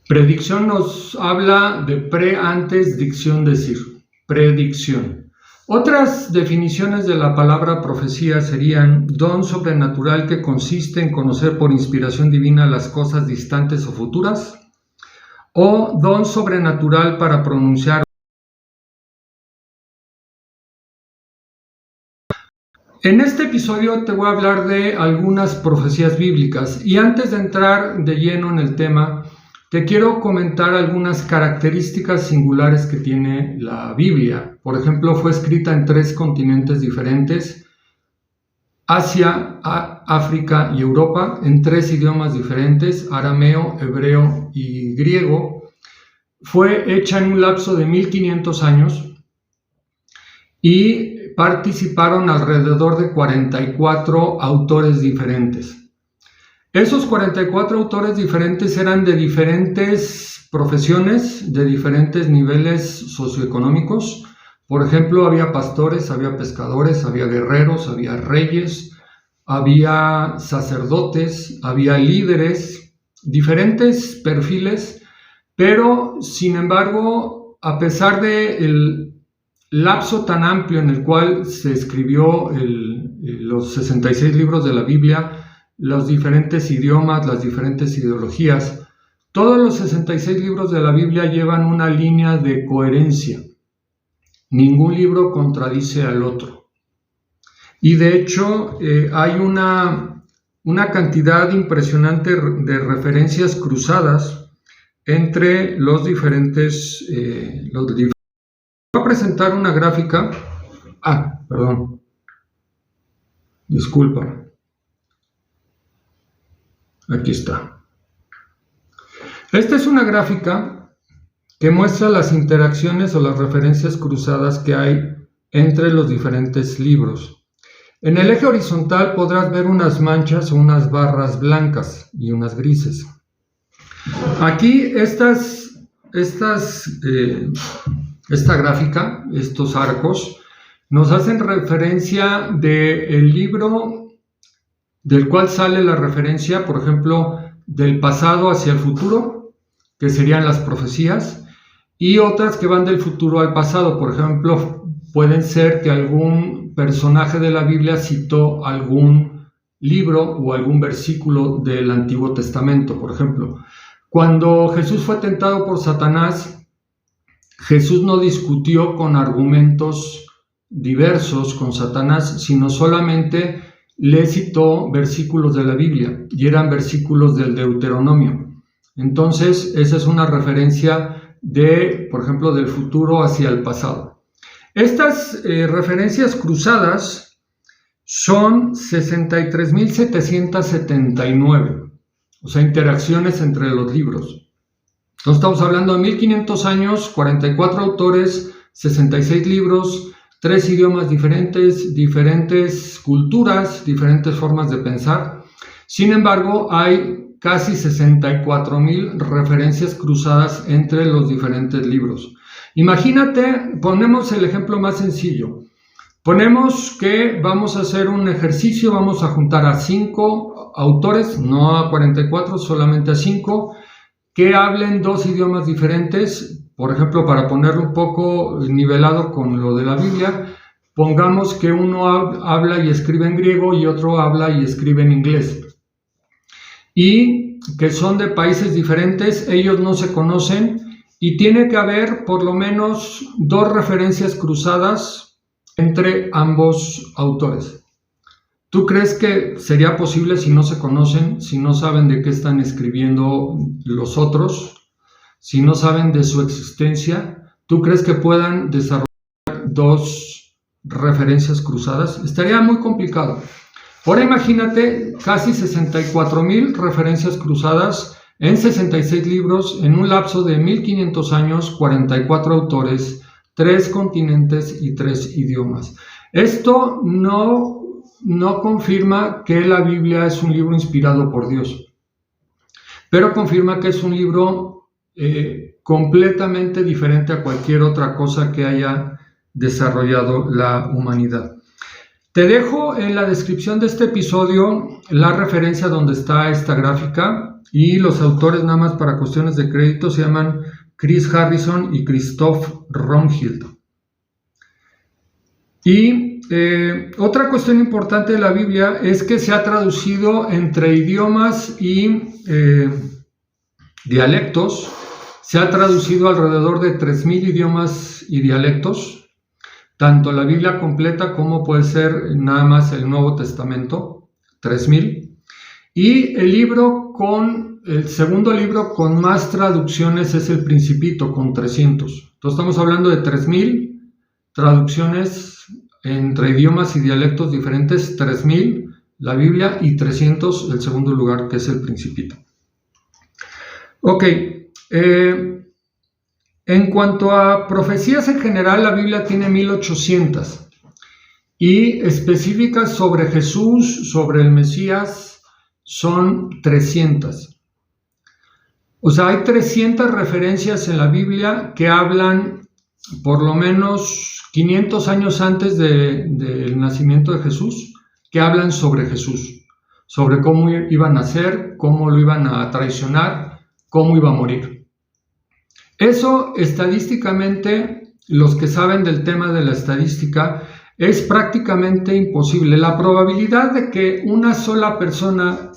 Predicción nos habla de antes, dicción, decir. Predicción. Otras definiciones de la palabra profecía serían don sobrenatural que consiste en conocer por inspiración divina las cosas distantes o futuras, o don sobrenatural para pronunciar. En este episodio te voy a hablar de algunas profecías bíblicas y antes de entrar de lleno en el tema, te quiero comentar algunas características singulares que tiene la Biblia. Por ejemplo, fue escrita en 3 continentes diferentes: Asia, África y Europa, en 3 idiomas diferentes: arameo, hebreo y griego. Fue hecha en un lapso de 1500 años y participaron alrededor de 44 autores diferentes. Esos 44 autores diferentes eran de diferentes profesiones, de diferentes niveles socioeconómicos. Por ejemplo, había pastores, había pescadores, había guerreros, había reyes, había sacerdotes, había líderes, diferentes perfiles, pero sin embargo, a pesar del lapso tan amplio en el cual se escribió los 66 libros de la Biblia, los diferentes idiomas, las diferentes ideologías, todos los 66 libros de la Biblia llevan una línea de coherencia. Ningún libro contradice al otro. Y de hecho hay una cantidad impresionante de referencias cruzadas entre los diferentes. Voy a presentar una gráfica. Perdón. Disculpa. Aquí está. Esta es una gráfica que muestra las interacciones o las referencias cruzadas que hay entre los diferentes libros. En el eje horizontal podrás ver unas manchas o unas barras blancas y unas grises. Aquí esta gráfica, estos arcos, nos hacen referencia del libro del cual sale la referencia, por ejemplo, del pasado hacia el futuro, que serían las profecías, y otras que van del futuro al pasado. Por ejemplo, pueden ser que algún personaje de la Biblia citó algún libro o algún versículo del Antiguo Testamento. Por ejemplo, cuando Jesús fue tentado por Satanás, Jesús no discutió con argumentos diversos con Satanás, sino solamente le citó versículos de la Biblia y eran versículos del Deuteronomio. Entonces, esa es una referencia por ejemplo, del futuro hacia el pasado. Estas referencias cruzadas son 63.779, o sea, interacciones entre los libros. Entonces, estamos hablando de 1500 años, 44 autores, 66 libros, 3 idiomas diferentes, diferentes culturas, diferentes formas de pensar. Sin embargo, hay casi 64,000 referencias cruzadas entre los diferentes libros. Imagínate, ponemos el ejemplo más sencillo. Ponemos que vamos a hacer un ejercicio, vamos a juntar a 5 autores, no a 44, solamente a 5, que hablen 2 idiomas diferentes. Por ejemplo, para ponerlo un poco nivelado con lo de la Biblia, pongamos que uno habla y escribe en griego y otro habla y escribe en inglés. Y que son de países diferentes, ellos no se conocen y tiene que haber por lo menos 2 referencias cruzadas entre ambos autores. ¿Tú crees que sería posible si no se conocen, si no saben de qué están escribiendo los otros? Si no saben de su existencia, ¿tú crees que puedan desarrollar 2 referencias cruzadas? Estaría muy complicado. Ahora imagínate casi 64,000 referencias cruzadas en 66 libros, en un lapso de 1500 años, 44 autores, 3 continentes y 3 idiomas. Esto no confirma que la Biblia es un libro inspirado por Dios, pero confirma que es un libro completamente diferente a cualquier otra cosa que haya desarrollado la humanidad. Te dejo en la descripción de este episodio la referencia donde está esta gráfica, y los autores, nada más para cuestiones de crédito, se llaman Chris Harrison y Christoph Romhild. Y otra cuestión importante de la Biblia es que se ha traducido entre idiomas y dialectos. Se ha traducido alrededor de 3,000 idiomas y dialectos, tanto la Biblia completa como puede ser nada más el Nuevo Testamento, 3,000. Y el segundo libro con más traducciones es El Principito, con 300. Entonces estamos hablando de 3,000 traducciones entre idiomas y dialectos diferentes, 3,000 la Biblia y 300 el segundo lugar, que es El Principito. Ok, en cuanto a profecías en general, la Biblia tiene 1,800, y específicas sobre Jesús, sobre el Mesías, son 300. O sea, hay 300 referencias en la Biblia que hablan por lo menos 500 años antes del nacimiento de Jesús, que hablan sobre Jesús, sobre cómo iba a nacer, cómo lo iban a traicionar, cómo iba a morir. Eso estadísticamente, los que saben del tema de la estadística, es prácticamente imposible. La probabilidad de que en una sola persona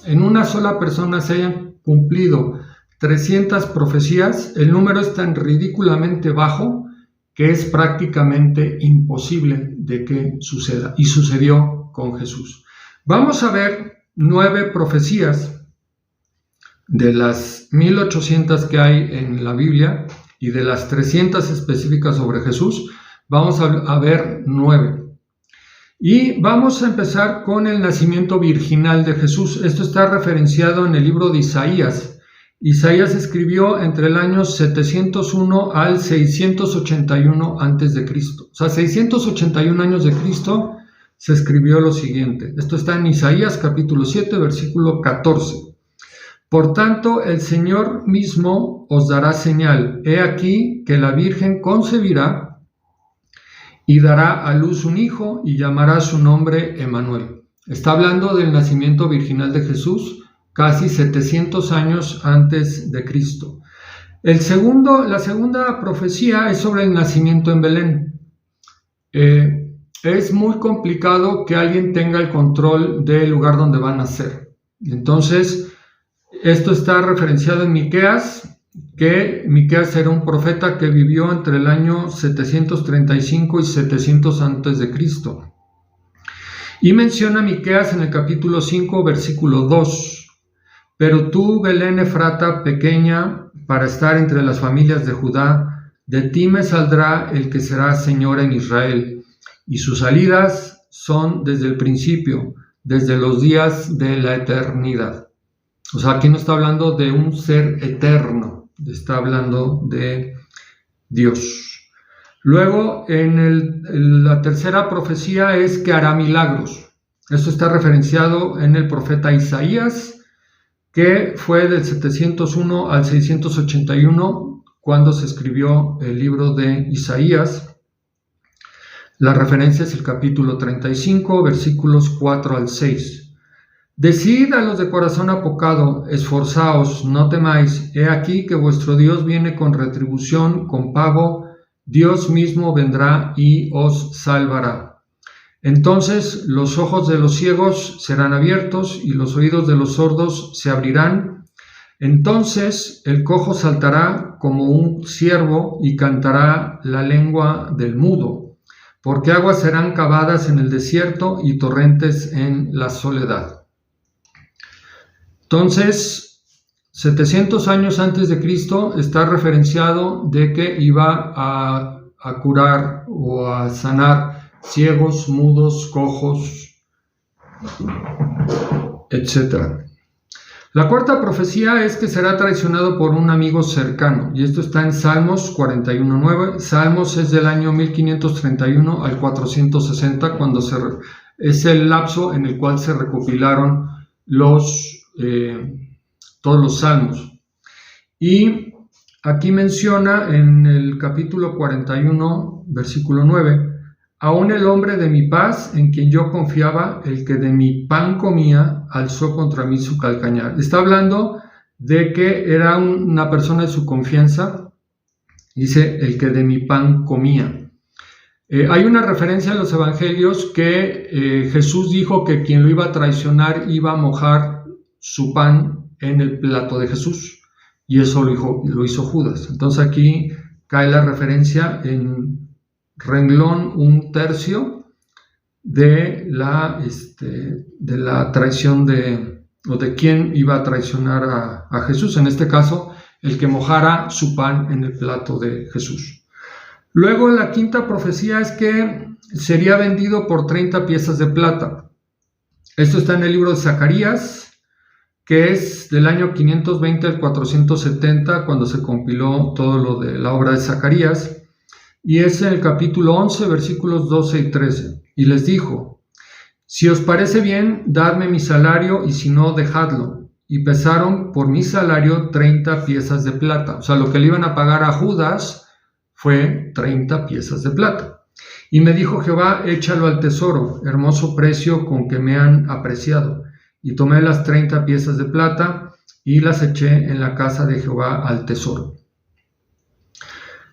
se hayan cumplido 300 profecías, el número es tan ridículamente bajo que es prácticamente imposible de que suceda, y sucedió con Jesús. Vamos a ver 9 profecías de las 1,800 que hay en la Biblia, y de las 300 específicas sobre Jesús, vamos a ver 9. Y vamos a empezar con el nacimiento virginal de Jesús. Esto está referenciado en el libro de Isaías. Isaías escribió entre el año 701 al 681 a.C. O sea, 681 años de Cristo se escribió lo siguiente. Esto está en Isaías capítulo 7, versículo 14. Por tanto, el Señor mismo os dará señal. He aquí que la Virgen concebirá y dará a luz un hijo y llamará su nombre Emmanuel. Está hablando del nacimiento virginal de Jesús, casi 700 años antes de Cristo. La segunda profecía es sobre el nacimiento en Belén. Es muy complicado que alguien tenga el control del lugar donde va a nacer. Entonces, esto está referenciado en Miqueas, que Miqueas era un profeta que vivió entre el año 735 y 700 antes de Cristo. Y menciona Miqueas en el capítulo 5, versículo 2. Pero tú, Belén Efrata, pequeña para estar entre las familias de Judá, de ti me saldrá el que será Señor en Israel, y sus salidas son desde el principio, desde los días de la eternidad. O sea, aquí no está hablando de un ser eterno, está hablando de Dios. Luego, la tercera profecía es que hará milagros. Esto está referenciado en el profeta Isaías, que fue del 701 al 681 cuando se escribió el libro de Isaías. La referencia es el capítulo 35, versículos 4 al 6. Decid a los de corazón apocado, esforzaos, no temáis, he aquí que vuestro Dios viene con retribución, con pago, Dios mismo vendrá y os salvará. Entonces los ojos de los ciegos serán abiertos y los oídos de los sordos se abrirán. Entonces el cojo saltará como un ciervo y cantará la lengua del mudo, porque aguas serán cavadas en el desierto y torrentes en la soledad. Entonces, 700 años antes de Cristo está referenciado de que iba a curar o a sanar ciegos, mudos, cojos, etc. La cuarta profecía es que será traicionado por un amigo cercano, y esto está en Salmos 41:9. Salmos es del año 1531 al 460, cuando es el lapso en el cual se recopilaron todos los salmos. Y aquí menciona en el capítulo 41, versículo 9, aún el hombre de mi paz, en quien yo confiaba, el que de mi pan comía, alzó contra mí su calcañar. Está hablando de que era una persona de su confianza, dice, el que de mi pan comía. Hay una referencia en los evangelios que Jesús dijo que quien lo iba a traicionar iba a mojar su pan en el plato de Jesús, y eso lo hizo Judas. Entonces aquí cae la referencia en renglón 1/3 de la traición o de quién iba a traicionar a Jesús, en este caso el que mojara su pan en el plato de Jesús. Luego la quinta profecía es que sería vendido por 30 piezas de plata. Esto está en el libro de Zacarías, que es del año 520 al 470, cuando se compiló todo lo de la obra de Zacarías, y es en el capítulo 11, versículos 12 y 13. Y les dijo: si os parece bien, dadme mi salario, y si no, dejadlo. Y pesaron por mi salario 30 piezas de plata. O sea, lo que le iban a pagar a Judas fue 30 piezas de plata. Y me dijo Jehová: échalo al tesoro, hermoso precio con que me han apreciado. Y tomé las 30 piezas de plata y las eché en la casa de Jehová al tesoro.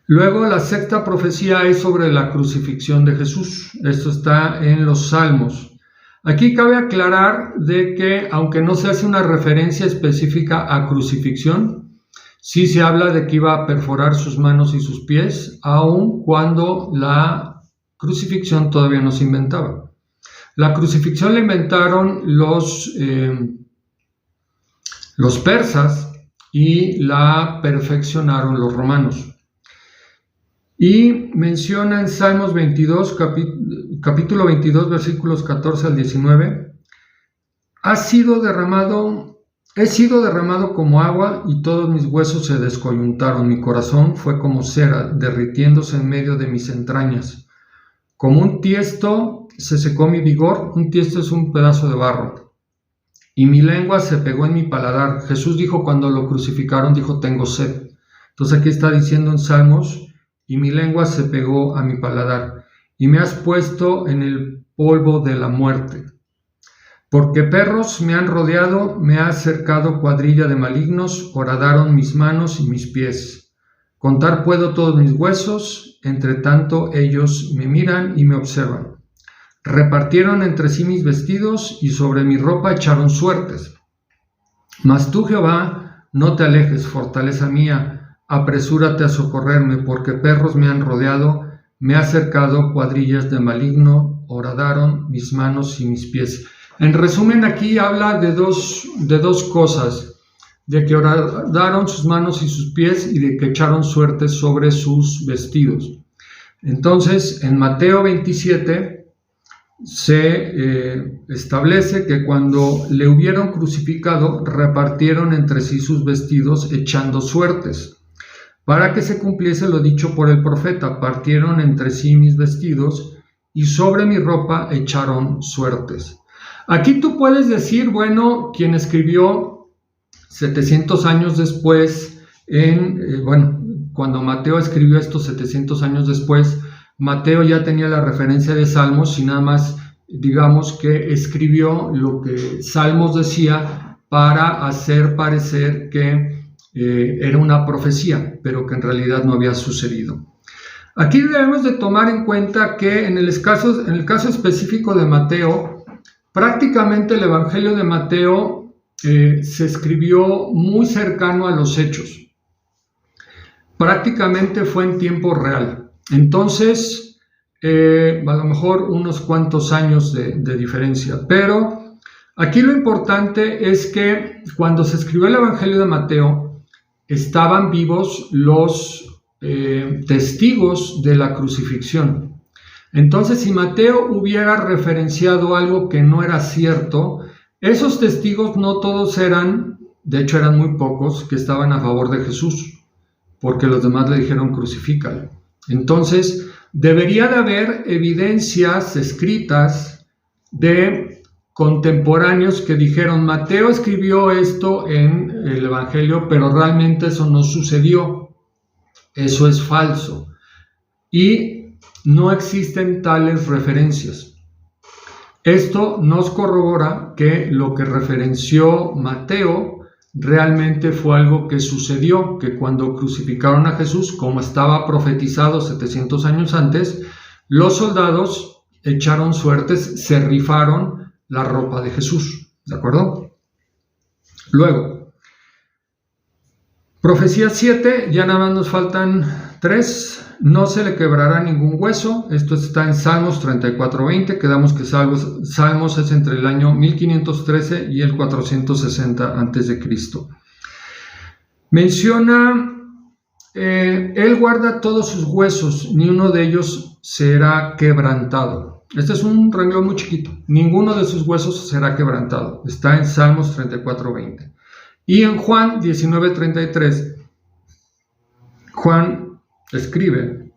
Luego la sexta profecía es sobre la crucifixión de Jesús. Esto está en los Salmos. Aquí cabe aclarar de que, aunque no se hace una referencia específica a crucifixión, sí se habla de que iba a perforar sus manos y sus pies, aun cuando la crucifixión todavía no se inventaba. La crucifixión la inventaron los persas y la perfeccionaron los romanos. Y menciona en Salmos 22, capítulo 22, versículos 14 al 19, he sido derramado como agua y todos mis huesos se descoyuntaron, mi corazón fue como cera, derritiéndose en medio de mis entrañas. Como un tiesto se secó mi vigor, un tiesto es un pedazo de barro, y mi lengua se pegó en mi paladar. Jesús dijo cuando lo crucificaron, dijo: tengo sed. Entonces aquí está diciendo en Salmos: y mi lengua se pegó a mi paladar, y me has puesto en el polvo de la muerte. Porque perros me han rodeado, me ha cercado cuadrilla de malignos, horadaron mis manos y mis pies. Contar puedo todos mis huesos, entre tanto ellos me miran y me observan. Repartieron entre sí mis vestidos, y sobre mi ropa echaron suertes. Mas tú, Jehová, no te alejes, fortaleza mía, apresúrate a socorrerme, porque perros me han rodeado, me ha cercado cuadrillas de maligno, horadaron mis manos y mis pies. En resumen, aquí habla de dos cosas: de que horadaron sus manos y sus pies, y de que echaron suertes sobre sus vestidos. Entonces, en Mateo 27 se establece que cuando le hubieron crucificado, repartieron entre sí sus vestidos echando suertes, para que se cumpliese lo dicho por el profeta: partieron entre sí mis vestidos, y sobre mi ropa echaron suertes. Aquí tú puedes decir, bueno, quien escribió 700 años después, cuando Mateo escribió esto 700 años después, Mateo ya tenía la referencia de Salmos, y nada más digamos que escribió lo que Salmos decía para hacer parecer que era una profecía, pero que en realidad no había sucedido. Aquí debemos de tomar en cuenta que en el caso específico de Mateo, prácticamente el Evangelio de Mateo se escribió muy cercano a los hechos. Prácticamente fue en tiempo real. Entonces, a lo mejor unos cuantos años de diferencia. Pero aquí lo importante es que cuando se escribió el Evangelio de Mateo, estaban vivos los testigos de la crucifixión. Entonces, si Mateo hubiera referenciado algo que no era cierto, esos testigos no todos eran, de hecho eran muy pocos, que estaban a favor de Jesús, porque los demás le dijeron: crucifícalo. Entonces, debería de haber evidencias escritas de contemporáneos que dijeron: Mateo escribió esto en el Evangelio, pero realmente eso no sucedió, eso es falso. Y no existen tales referencias. Esto nos corrobora que lo que referenció Mateo realmente fue algo que sucedió, que cuando crucificaron a Jesús, como estaba profetizado 700 años antes, los soldados echaron suertes, se rifaron la ropa de Jesús, ¿de acuerdo? Luego, profecía 7, ya nada más nos faltan 3. No se le quebrará ningún hueso. Esto está en Salmos 34:20. Quedamos que Salmos es entre el año 1513 y el 460 a.C. Menciona, Él guarda todos sus huesos, ni uno de ellos será quebrantado. Este es un renglón muy chiquito. Ninguno de sus huesos será quebrantado. Está en Salmos 34:20. Y en Juan 19:33, Juan escribe: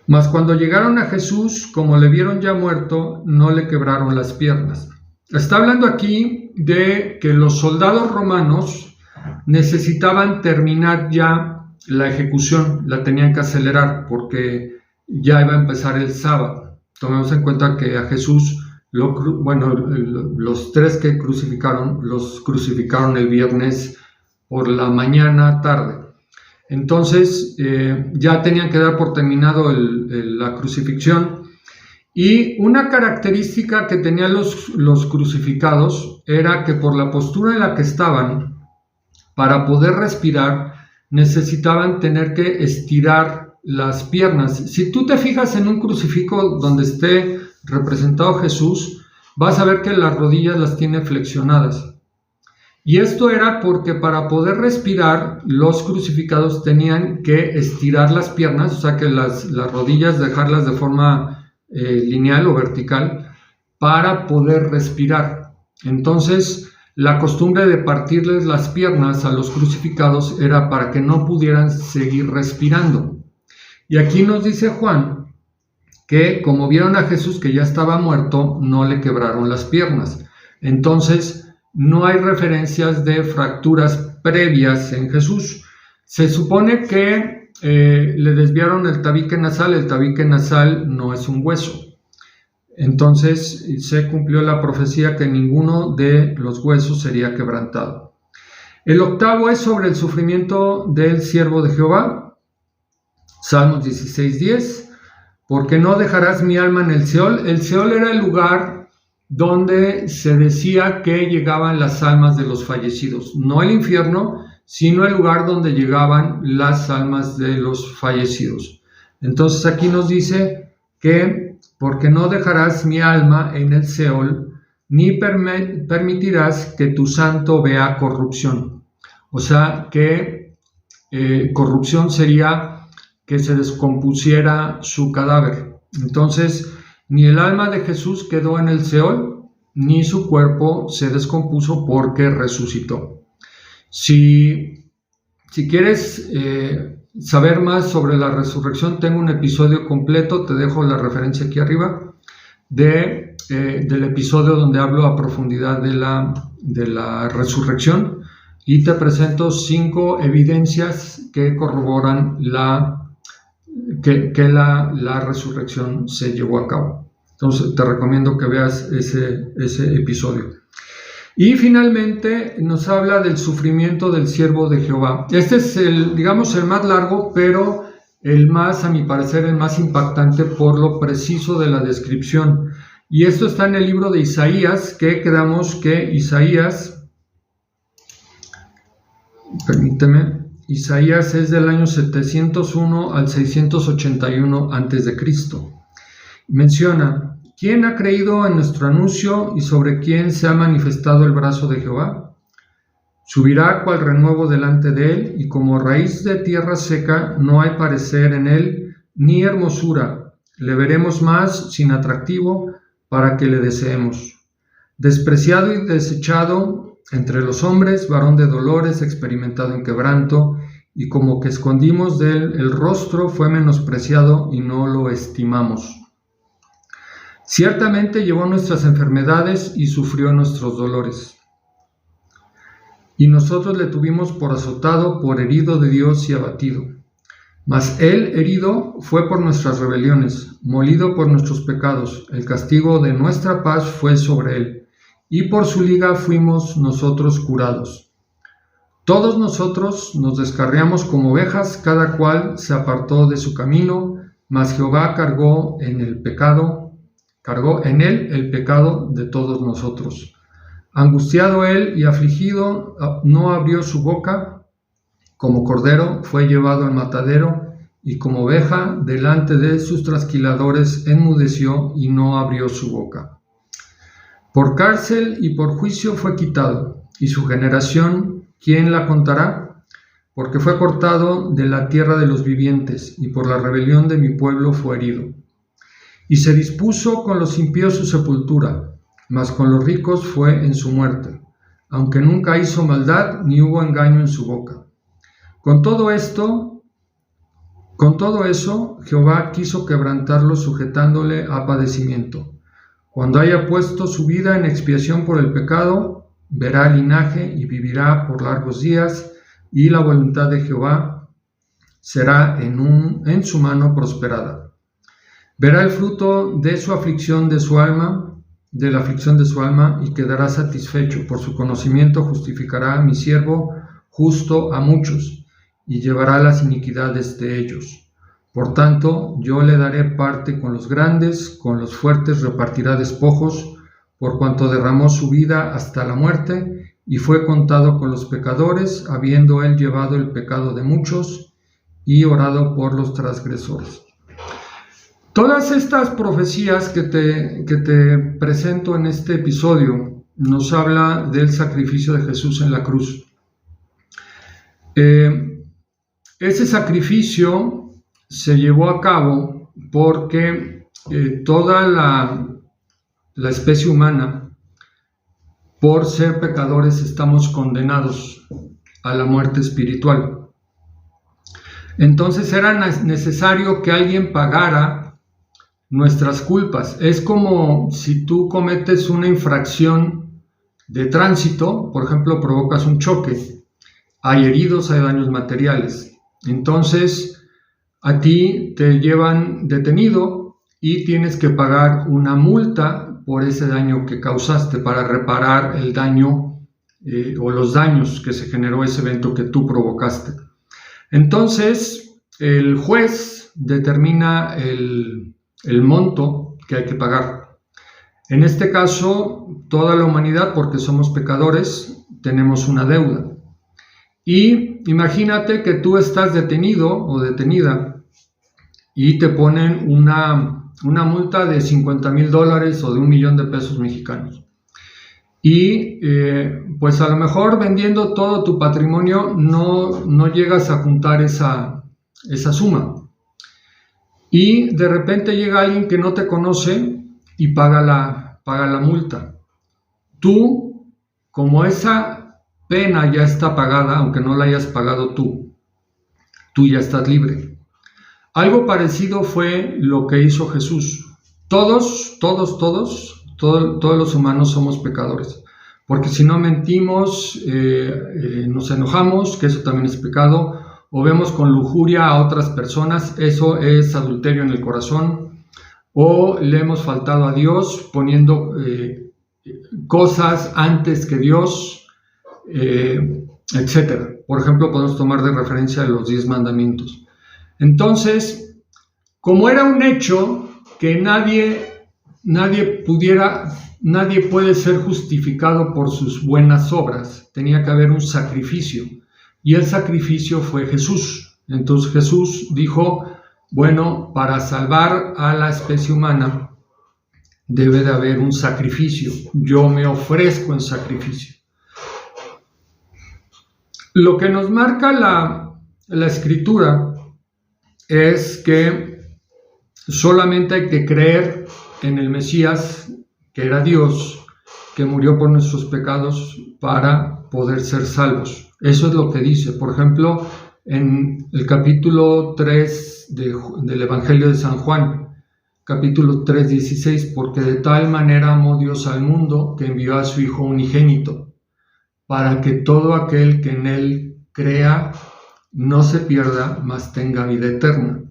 mas cuando llegaron a Jesús, como le vieron ya muerto, no le quebraron las piernas. Está hablando aquí de que los soldados romanos necesitaban terminar ya la ejecución, la tenían que acelerar porque ya iba a empezar el sábado. Tomemos en cuenta que a Jesús, los 3 que crucificaron, los crucificaron el viernes por la mañana, tarde. Entonces ya tenían que dar por terminado la crucifixión, y una característica que tenían los crucificados era que por la postura en la que estaban, para poder respirar, necesitaban tener que estirar las piernas. Si tú te fijas en un crucifijo donde esté representado Jesús, vas a ver que las rodillas las tiene flexionadas. Y esto era porque para poder respirar, los crucificados tenían que estirar las piernas, o sea que las rodillas dejarlas de forma lineal o vertical para poder respirar. Entonces, la costumbre de partirles las piernas a los crucificados era para que no pudieran seguir respirando. Y aquí nos dice Juan que como vieron a Jesús que ya estaba muerto, no le quebraron las piernas. Entonces, no hay referencias de fracturas previas en Jesús. Se supone que le desviaron el tabique nasal. El tabique nasal no es un hueso. Entonces se cumplió la profecía que ninguno de los huesos sería quebrantado. El 8º es sobre el sufrimiento del siervo de Jehová. Salmos 16:10. Porque no dejarás mi alma en el Seol. El Seol era el lugar donde se decía que llegaban las almas de los fallecidos, no el infierno, sino el lugar donde llegaban las almas de los fallecidos. Entonces aquí nos dice que porque no dejarás mi alma en el Seol, ni permitirás que tu santo vea corrupción. O sea que corrupción sería que se descompusiera su cadáver. Entonces, ni el alma de Jesús quedó en el Seol, ni su cuerpo se descompuso porque resucitó. Si quieres saber más sobre la resurrección, tengo un episodio completo, te dejo la referencia aquí arriba, del episodio donde hablo a profundidad de la resurrección, y te presento 5 evidencias que corroboran que la resurrección se llevó a cabo. Entonces te recomiendo que veas ese episodio. Y finalmente nos habla del sufrimiento del siervo de Jehová. Este es el más largo, pero a mi parecer, el más impactante por lo preciso de la descripción. Y esto está en el libro de Isaías, que quedamos que Isaías es del año 701 al 681 a.C. Menciona: ¿quién ha creído en nuestro anuncio y sobre quién se ha manifestado el brazo de Jehová? Subirá cual renuevo delante de él, y como raíz de tierra seca no hay parecer en él, ni hermosura. Le veremos más sin atractivo para que le deseemos. Despreciado y desechado entre los hombres, varón de dolores, experimentado en quebranto, y como que escondimos de él el rostro, fue menospreciado y no lo estimamos. Ciertamente llevó nuestras enfermedades y sufrió nuestros dolores. Y nosotros le tuvimos por azotado, por herido de Dios y abatido. Mas Él herido fue por nuestras rebeliones, molido por nuestros pecados. El castigo de nuestra paz fue sobre Él, y por su llaga fuimos nosotros curados. Todos nosotros nos descarriamos como ovejas, cada cual se apartó de su camino, mas Jehová cargó en él el pecado de todos nosotros. Angustiado él y afligido, no abrió su boca. Como cordero fue llevado al matadero, y como oveja delante de sus trasquiladores enmudeció y no abrió su boca. Por cárcel y por juicio fue quitado, y su generación, ¿quién la contará? Porque fue cortado de la tierra de los vivientes, y por la rebelión de mi pueblo fue herido. Y se dispuso con los impíos su sepultura, mas con los ricos fue en su muerte, aunque nunca hizo maldad ni hubo engaño en su boca. Con todo eso, Jehová quiso quebrantarlo sujetándole a padecimiento. Cuando haya puesto su vida en expiación por el pecado, verá linaje y vivirá por largos días, y la voluntad de Jehová será en su mano prosperada. Verá el fruto de su aflicción de su alma, de la aflicción de su alma, y quedará satisfecho. Por su conocimiento justificará a mi siervo justo a muchos, y llevará las iniquidades de ellos. Por tanto, yo le daré parte con los grandes, con los fuertes repartirá despojos, por cuanto derramó su vida hasta la muerte, y fue contado con los pecadores, habiendo él llevado el pecado de muchos, y orado por los transgresores. Todas estas profecías que te presento en este episodio nos habla del sacrificio de Jesús en la cruz. Ese sacrificio se llevó a cabo porque toda la especie humana, por ser pecadores, estamos condenados a la muerte espiritual. Entonces era necesario que alguien pagara nuestras culpas. Es como si tú cometes una infracción de tránsito, por ejemplo, provocas un choque. Hay heridos, hay daños materiales. Entonces, a ti te llevan detenido y tienes que pagar una multa por ese daño que causaste para reparar el daño o los daños que se generó ese evento que tú provocaste. Entonces, el juez determina el monto que hay que pagar. En este caso, toda la humanidad, porque somos pecadores, tenemos una deuda. Y imagínate que tú estás detenido o detenida y te ponen una multa de $50,000 o de $1,000,000 de pesos mexicanos. Y pues a lo mejor vendiendo todo tu patrimonio no llegas a juntar esa suma. Y de repente llega alguien que no te conoce y paga la multa. Tú, como esa pena ya está pagada, aunque no la hayas pagado tú ya estás libre. Algo parecido fue lo que hizo Jesús. Todos los humanos somos pecadores, porque si no mentimos, nos enojamos, que eso también es pecado, o vemos con lujuria a otras personas, eso es adulterio en el corazón, o le hemos faltado a Dios poniendo cosas antes que Dios, etcétera. Por ejemplo, podemos tomar de referencia los 10 mandamientos. Entonces, como era un hecho que nadie puede ser justificado por sus buenas obras, tenía que haber un sacrificio, y el sacrificio fue Jesús. Entonces Jesús dijo, bueno, para salvar a la especie humana debe de haber un sacrificio, yo me ofrezco en sacrificio. Lo que nos marca la Escritura es que solamente hay que creer en el Mesías, que era Dios, que murió por nuestros pecados para poder ser salvos. Eso es lo que dice, por ejemplo, en el capítulo 3 del Evangelio de San Juan, capítulo 3:16, porque de tal manera amó Dios al mundo que envió a su Hijo unigénito, para que todo aquel que en él crea no se pierda, mas tenga vida eterna.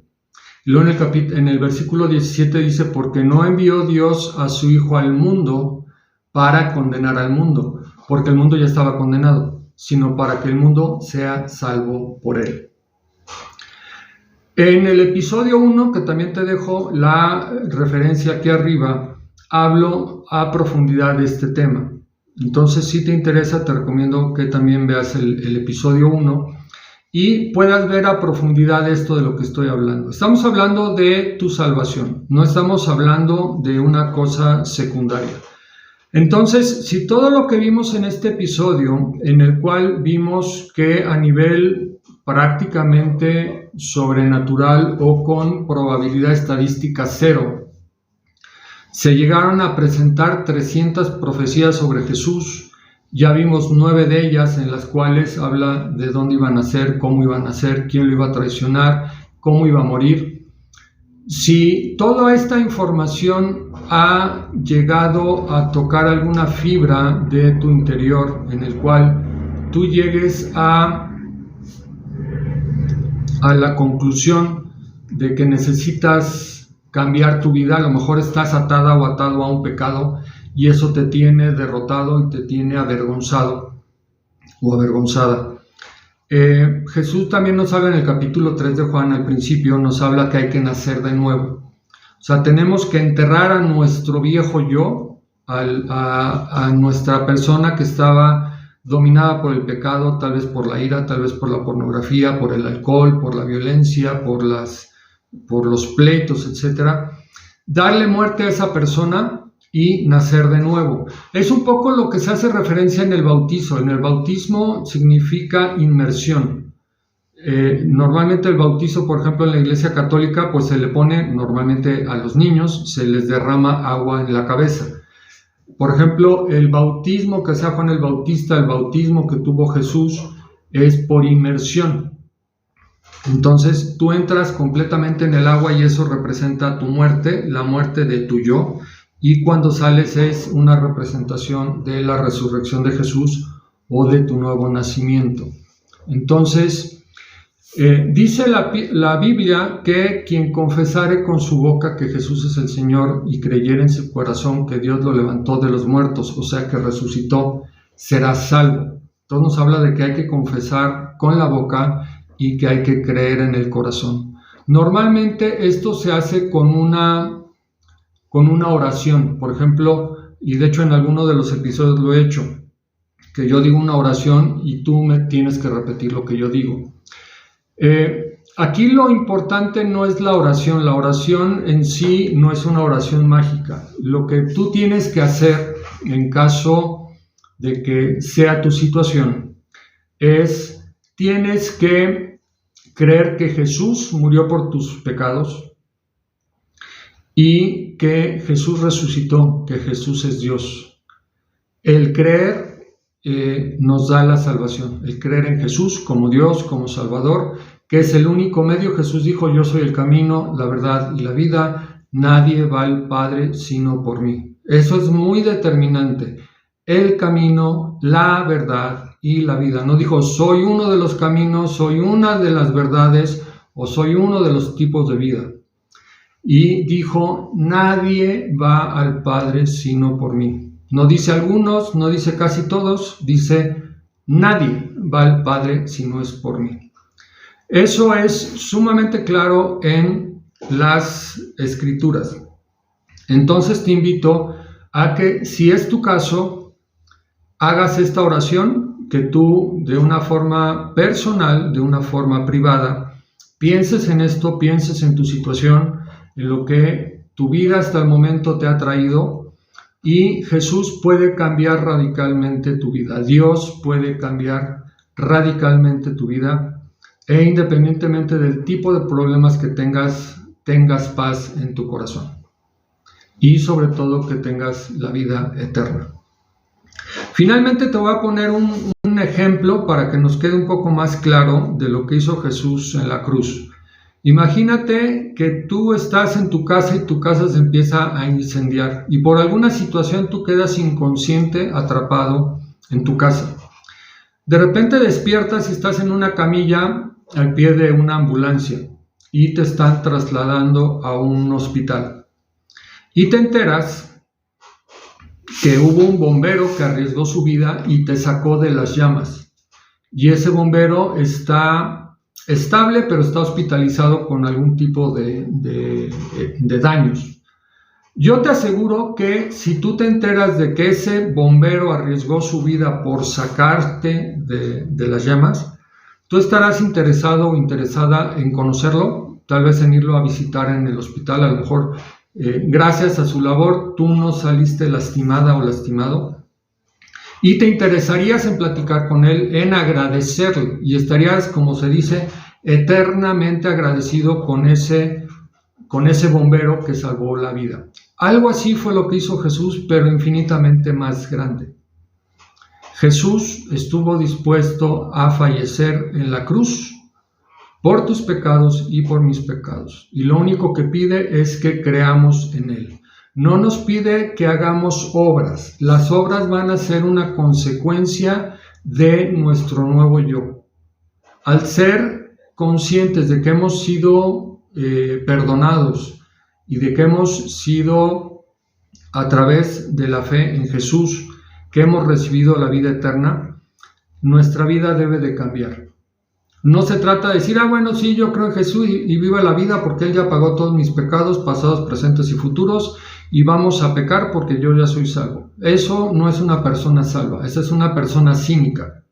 Y luego en el versículo 17 dice, porque no envió Dios a su Hijo al mundo para condenar al mundo, porque el mundo ya estaba condenado, sino para que el mundo sea salvo por él. En el episodio 1, que también te dejo la referencia aquí arriba, hablo a profundidad de este tema. Entonces, si te interesa, te recomiendo que también veas el episodio 1 y puedas ver a profundidad esto de lo que estoy hablando. Estamos hablando de tu salvación, no estamos hablando de una cosa secundaria. Entonces, si todo lo que vimos en este episodio, en el cual vimos que a nivel prácticamente sobrenatural o con probabilidad estadística 0, se llegaron a presentar 300 profecías sobre Jesús. Ya vimos 9 de ellas en las cuales habla de dónde iban a nacer, cómo iban a nacer, quién lo iba a traicionar, cómo iba a morir. Si toda esta información ha llegado a tocar alguna fibra de tu interior en el cual tú llegues a la conclusión de que necesitas cambiar tu vida, a lo mejor estás atada o atado a un pecado y eso te tiene derrotado y te tiene avergonzado o avergonzada. Jesús también nos habla en el capítulo 3 de Juan, al principio, nos habla que hay que nacer de nuevo. O sea, tenemos que enterrar a nuestro viejo yo, a nuestra persona que estaba dominada por el pecado, tal vez por la ira, tal vez por la pornografía, por el alcohol, por la violencia, por los pleitos, etc. Darle muerte a esa persona y nacer de nuevo. Es un poco lo que se hace referencia en el bautizo. En el bautismo significa inmersión. Normalmente el bautizo, por ejemplo, en la Iglesia Católica, pues se le pone normalmente a los niños, se les derrama agua en la cabeza. Por ejemplo, el bautismo que hacía Juan el Bautista, el bautismo que tuvo Jesús, es por inmersión. Entonces tú entras completamente en el agua y eso representa tu muerte, la muerte de tu yo. Y cuando sales es una representación de la resurrección de Jesús o de tu nuevo nacimiento. Entonces, dice la Biblia que quien confesare con su boca que Jesús es el Señor y creyere en su corazón que Dios lo levantó de los muertos, o sea que resucitó, será salvo. Entonces nos habla de que hay que confesar con la boca y que hay que creer en el corazón. Normalmente esto se hace con una oración, por ejemplo, y de hecho en alguno de los episodios lo he hecho, que yo digo una oración y tú me tienes que repetir lo que yo digo. Aquí lo importante no es la oración en sí no es una oración mágica. Lo que tú tienes que hacer en caso de que sea tu situación es, tienes que creer que Jesús murió por tus pecados, y que Jesús resucitó, que Jesús es Dios. El creer nos da la salvación, el creer en Jesús como Dios, como Salvador, que es el único medio. Jesús dijo, yo soy el camino, la verdad y la vida, nadie va al Padre sino por mí. Eso es muy determinante, el camino, la verdad y la vida. No dijo, soy uno de los caminos, soy una de las verdades o soy uno de los tipos de vida. Y dijo, nadie va al Padre sino por mí. No dice algunos, no dice casi todos, dice nadie va al Padre si no es por mí. Eso es sumamente claro en las Escrituras. Entonces te invito a que, si es tu caso, hagas esta oración, que tú de una forma personal, de una forma privada, pienses en esto, pienses en tu situación, en lo que tu vida hasta el momento te ha traído, y Jesús puede cambiar radicalmente tu vida. Dios puede cambiar radicalmente tu vida, e independientemente del tipo de problemas que tengas paz en tu corazón. Y sobre todo que tengas la vida eterna. Finalmente te voy a poner un ejemplo para que nos quede un poco más claro de lo que hizo Jesús en la cruz. Imagínate que tú estás en tu casa y tu casa se empieza a incendiar y por alguna situación tú quedas inconsciente, atrapado en tu casa. De repente despiertas y estás en una camilla al pie de una ambulancia y te están trasladando a un hospital. Y te enteras que hubo un bombero que arriesgó su vida y te sacó de las llamas. Y ese bombero está estable, pero está hospitalizado con algún tipo de daños. Yo te aseguro que si tú te enteras de que ese bombero arriesgó su vida por sacarte de las llamas, tú estarás interesado o interesada en conocerlo, tal vez en irlo a visitar en el hospital. A lo mejor gracias a su labor tú no saliste lastimada o lastimado, y te interesarías en platicar con él, en agradecerle, y estarías, como se dice, eternamente agradecido con ese bombero que salvó la vida. Algo así fue lo que hizo Jesús, pero infinitamente más grande. Jesús estuvo dispuesto a fallecer en la cruz por tus pecados y por mis pecados. Y lo único que pide es que creamos en Él. No nos pide que hagamos obras. Las obras van a ser una consecuencia de nuestro nuevo yo. Al ser conscientes de que hemos sido perdonados y de que hemos sido, a través de la fe en Jesús, que hemos recibido la vida eterna, nuestra vida debe de cambiar. No se trata de decir, bueno, sí, yo creo en Jesús y viva la vida porque Él ya pagó todos mis pecados, pasados, presentes y futuros, y vamos a pecar porque yo ya soy salvo. Eso no es una persona salva, esa es una persona cínica.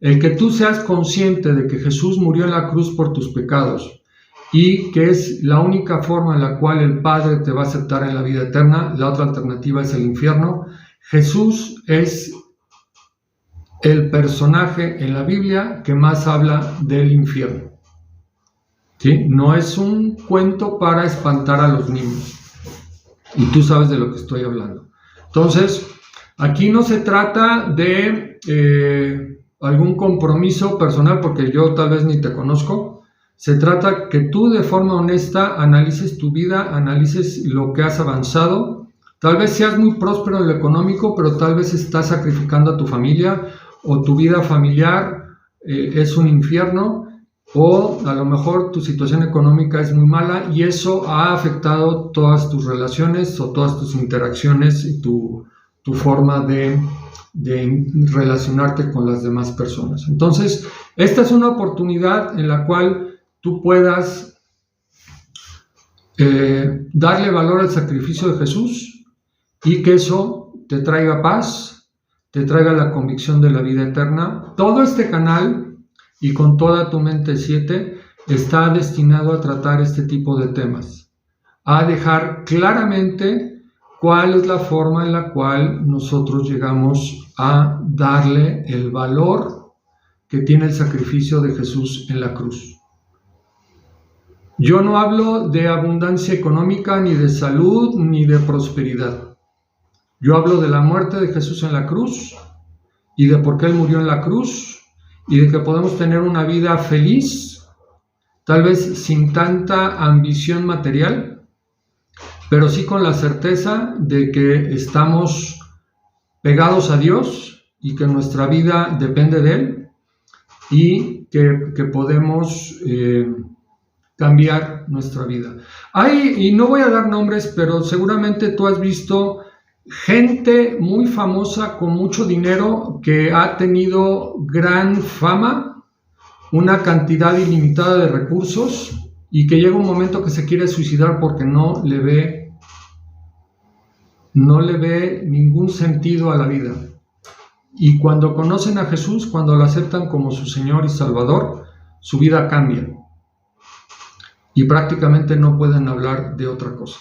El que tú seas consciente de que Jesús murió en la cruz por tus pecados y que es la única forma en la cual el Padre te va a aceptar en la vida eterna, la otra alternativa es el infierno. Jesús es el personaje en la Biblia que más habla del infierno. ¿Sí? No es un cuento para espantar a los niños. Y tú sabes de lo que estoy hablando. Entonces, aquí no se trata de algún compromiso personal, porque yo tal vez ni te conozco. Se trata que tú de forma honesta analices tu vida, analices lo que has avanzado. Tal vez seas muy próspero en lo económico, pero tal vez estás sacrificando a tu familia, o tu vida familiar es un infierno, o a lo mejor tu situación económica es muy mala y eso ha afectado todas tus relaciones o todas tus interacciones y tu forma de relacionarte con las demás personas. Entonces, esta es una oportunidad en la cual tú puedas darle valor al sacrificio de Jesús y que eso te traiga paz, te traiga la convicción de la vida eterna. Todo este canal, y con toda tu mente 7, está destinado a tratar este tipo de temas, a dejar claramente cuál es la forma en la cual nosotros llegamos a darle el valor que tiene el sacrificio de Jesús en la cruz. Yo no hablo de abundancia económica, ni de salud, ni de prosperidad. Yo hablo de la muerte de Jesús en la cruz y de por qué Él murió en la cruz y de que podemos tener una vida feliz, tal vez sin tanta ambición material, pero sí con la certeza de que estamos pegados a Dios y que nuestra vida depende de Él y que podemos cambiar nuestra vida. Y no voy a dar nombres, pero seguramente tú has visto gente muy famosa con mucho dinero que ha tenido gran fama, una cantidad ilimitada de recursos y que llega un momento que se quiere suicidar porque no le ve ningún sentido a la vida. Y cuando conocen a Jesús, cuando lo aceptan como su Señor y Salvador, su vida cambia. Y prácticamente no pueden hablar de otra cosa.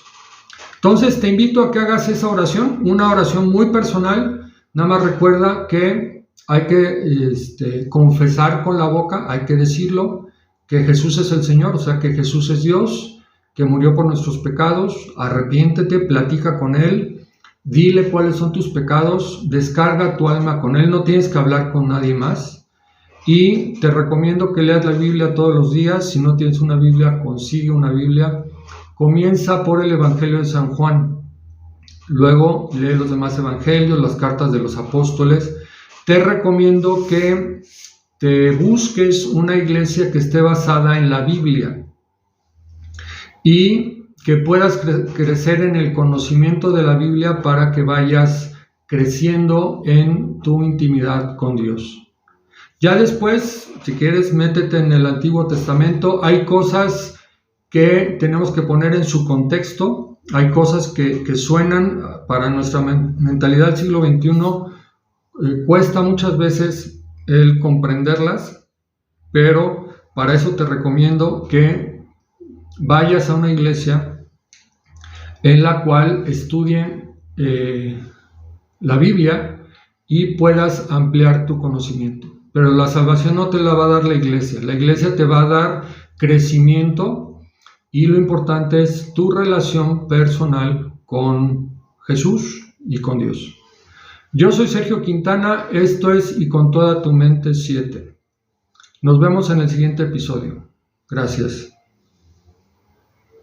Entonces te invito a que hagas esa oración, una oración muy personal. Nada más recuerda que hay que confesar con la boca, hay que decirlo, que Jesús es el Señor, o sea que Jesús es Dios, que murió por nuestros pecados. Arrepiéntete, platica con Él, dile cuáles son tus pecados, descarga tu alma con Él, no tienes que hablar con nadie más. Y te recomiendo que leas la Biblia todos los días. Si no tienes una Biblia, consigue una Biblia. Comienza por el Evangelio de San Juan. Luego lee los demás evangelios, las cartas de los apóstoles. Te recomiendo que te busques una iglesia que esté basada en la Biblia y que puedas crecer en el conocimiento de la Biblia para que vayas creciendo en tu intimidad con Dios. Ya después, si quieres, métete en el Antiguo Testamento. Hay cosas que tenemos que poner en su contexto, hay cosas que suenan para nuestra mentalidad del siglo XXI, cuesta muchas veces el comprenderlas, pero para eso te recomiendo que vayas a una iglesia en la cual estudien la Biblia y puedas ampliar tu conocimiento. Pero la salvación no te la va a dar la iglesia te va a dar crecimiento y lo importante es tu relación personal con Jesús y con Dios. Yo soy Sergio Quintana, esto es Y con toda tu mente 7. Nos vemos en el siguiente episodio. Gracias.